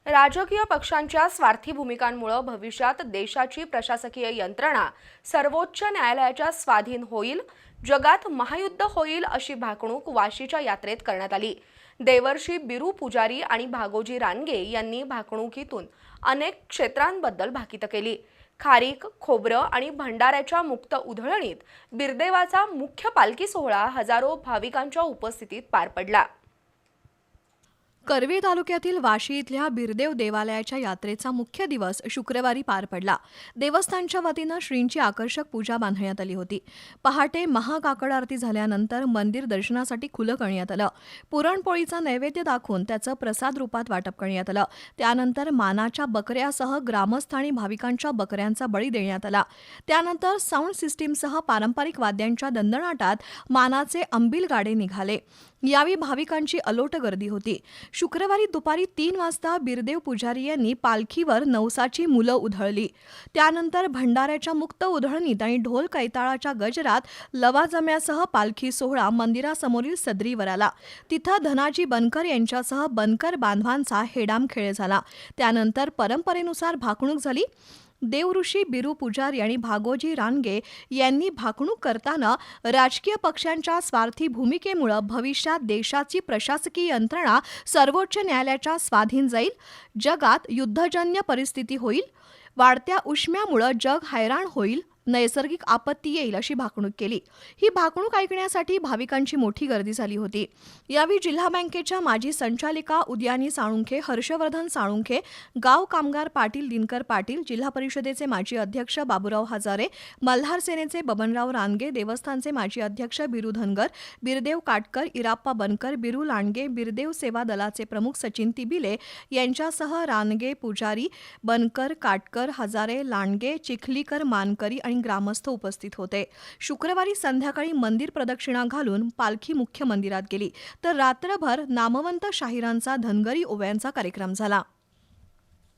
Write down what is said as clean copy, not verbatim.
राजकीय पक्षांच्या स्वार्थी भूमिकांमुळे भविष्यात देशाची प्रशासकीय यंत्रणा सर्वोच्च न्यायालयाच्या स्वाधीन होईल, जगात महायुद्ध होईल अशी भाकणूक वाशीच्या यात्रेत करण्यात आली। देवर्षी बिरू पुजारी आणि भागोजी रानगे यांनी भाकणुकीतून अनेक क्षेत्रांबद्दल भाकित केली। खारीक, खोबरं आणि भंडाऱ्याच्या मुक्त उधळणीत बिरदेवाचा मुख्य पालखी सोहळा हजारो भाविकांच्या उपस्थितीत पार पडला। करवीर तालुक्यातील वाशी इथल्या बिरदेव देवालयाच्या यात्रेचा मुख्य दिवस शुक्रवारी पार पडला। देवस्थानच्या वतीनं श्रींची आकर्षक पूजा बांधण्यात आली होती। पहाटे महाकाकड आरती झाल्यानंतर मंदिर दर्शनासाठी खुलं करण्यात आलं। पुरणपोळीचा नैवेद्य दाखवून त्याचं प्रसाद रूपात वाटप करण्यात आलं। त्यानंतर मानाच्या बकऱ्यासह ग्रामस्थ आणि भाविकांच्या बकऱ्यांचा बळी देण्यात आला। त्यानंतर साऊंड सिस्टीमसह पारंपरिक वाद्यांच्या दणदणाटात मानाचे अंबिल गाडे निघाले। यावेळी भाविकांची अलोट गर्दी होती। शुक्रवारी दुपारी 3 वाजता बिरदेव पुजारी यांनी पालखीवर नवसाची मुलं उधळली। त्यानंतर भंडाऱ्याच्या मुक्त उधळणीत आणि ढोल कैताळाच्या गजरात लवाजम्यासह पालखी सोहळा मंदिरासमोरील सदरीवर आला। तिथं धनाजी बनकर यांच्यासह बनकर बांधवांचा हेडाम खेळ झाला। त्यानंतर परंपरेनुसार भाकणूक झाली। देवऋषी बिरू पुजारी आणि भागोजी रानगे यांनी भाकणूक करताना राजकीय पक्षांच्या स्वार्थी भूमिकेमुळे भविष्यात देशाची प्रशासकीय यंत्रणा सर्वोच्च न्यायालयाच्या स्वाधीन जाईल, जगात युद्धजन्य परिस्थिती होईल, वाढत्या उष्म्यामुळे जग हैराण होईल, नैसर्गिक आपत्ती येईल अशी भाकणूक केली। ही भाकणूक ऐकण्यासाठी भाविकांची मोठी गर्दी झाली होती। यावेळी जिल्हा बँकेच्या माजी संचालिका उद्यानी साळुंखे, हर्षवर्धन साळुंखे, गाव कामगार पाटील दिनकर पाटील, जिल्हा परिषदेचे माजी अध्यक्ष बाबूराव हजारे, मल्हार सेनेचे बबनराव रानगे, देवस्थानचे माजी अध्यक्ष बिरू धनगर, बिरदेव काटकर, इराप्पा बनकर, बिरू लांडगे, बिरदेव सेवा दलाचे प्रमुख सचिन तिबिले यांच्यासह रानगे, पुजारी, बनकर, काटकर, हजारे, लांडगे, चिखलीकर, मानकरी आणि ग्रामस्थ उपस्थित होते। शुक्रवारी संध्याकाळी मंदिर प्रदक्षिणा घालून पालखी मुख्य मंदिरात गेली, तर रात्रभर नामवंत शाहिरांचा धनगरी ओव्यांचा कार्यक्रम झाला।